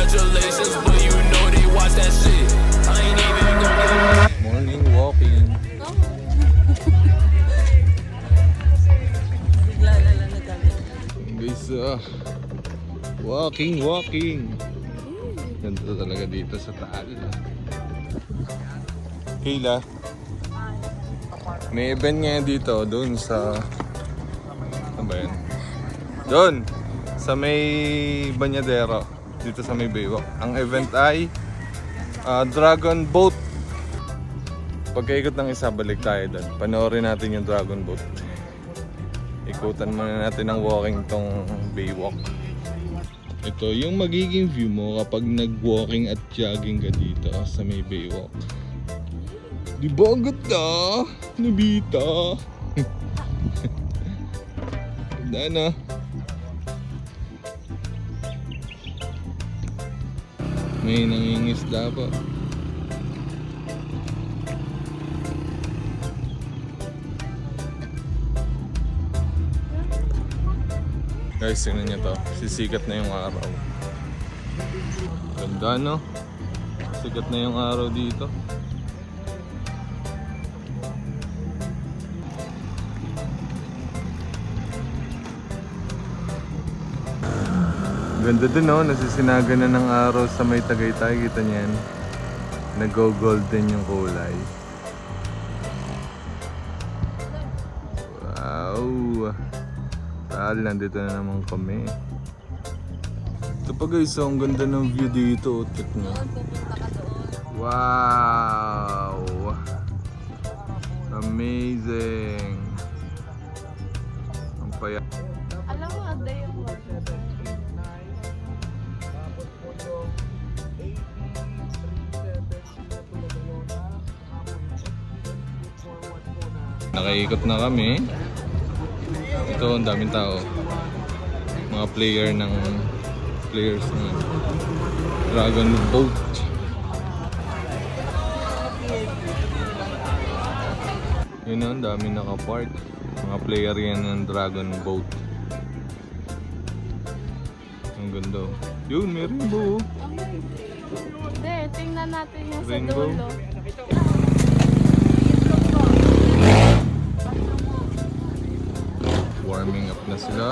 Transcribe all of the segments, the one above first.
congratulations, but you know they watch that shit. I ain't even gonna get Morning walking. Bigla na lang nagkami. Guys, walking. Ganda talaga dito sa Taal. Kayla, may event ngayon dito doon sa... Ano ba yun? Doon! Sa may Banyadero. Dito sa may Baywalk. Ang event ay Dragon Boat. Pagkaikot ng isa, balik tayo doon. Panoorin natin yung Dragon Boat. Ikutan muna natin ang walking tong Baywalk. Ito yung magiging view mo kapag nag-walking at jogging ka dito sa may Baywalk. Di ba ang ganda? Nabita. Ganda na. May nangingisda pa. Guys, tingnan nyo to. Sisikat na yung araw. Ganda, no? Sikat na yung araw dito. Ganda din, no? Nasisinaga na ng araw sa may Tagaytay. Kita niyan. Nag-golden yung kulay. Wow! Taal, nandito na naman kami. Ito pa guys, ang ganda ng view dito. Check nyo. Pupunta ka doon. Wow! Amazing! Ang paya. Alam mo, ang day yung Nakaikot na kami. Ito, ang daming tao. Mga players ng Dragon Boat. Yun na, ang daming nakapark. Mga player yan ng Dragon Boat. Ang ganda. Yun, may rainbow. Hindi, tingnan natin yung Rainbow. sa dulo. Warming up na sila.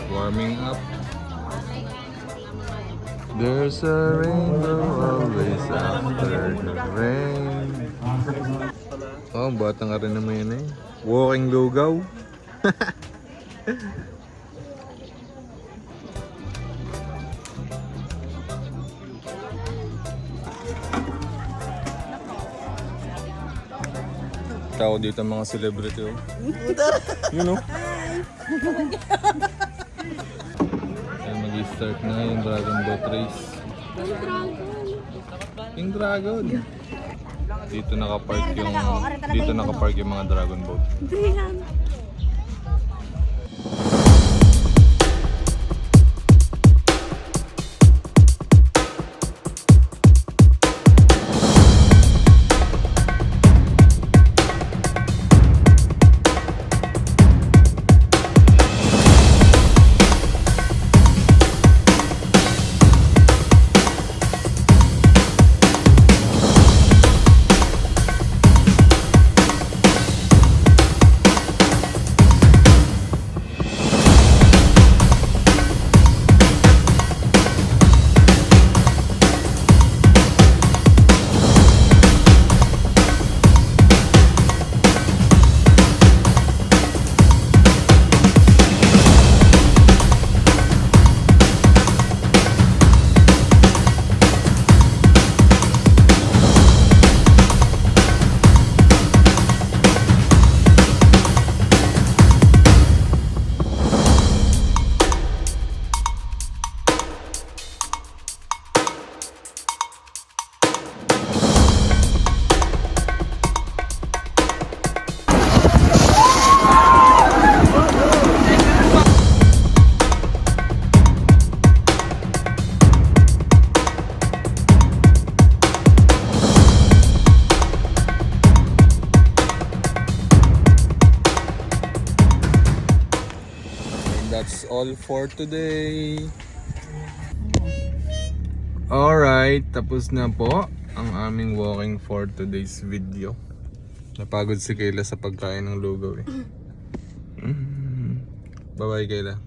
Warming up. There's a rainbow always after the rain. Oh, bata nga rin naman yan eh. Walking lugaw. Tao dito mga celebrity oh. You know? Ay, mag-start na yung Dragon Boat Race. Yung Dragon. Dito nakapark yung mga Dragon Boat. That's all for today. Alright, tapos na po ang aming walking for today's video. Napagod si Kayla sa pagkain ng lugaw eh. Bye bye Kayla.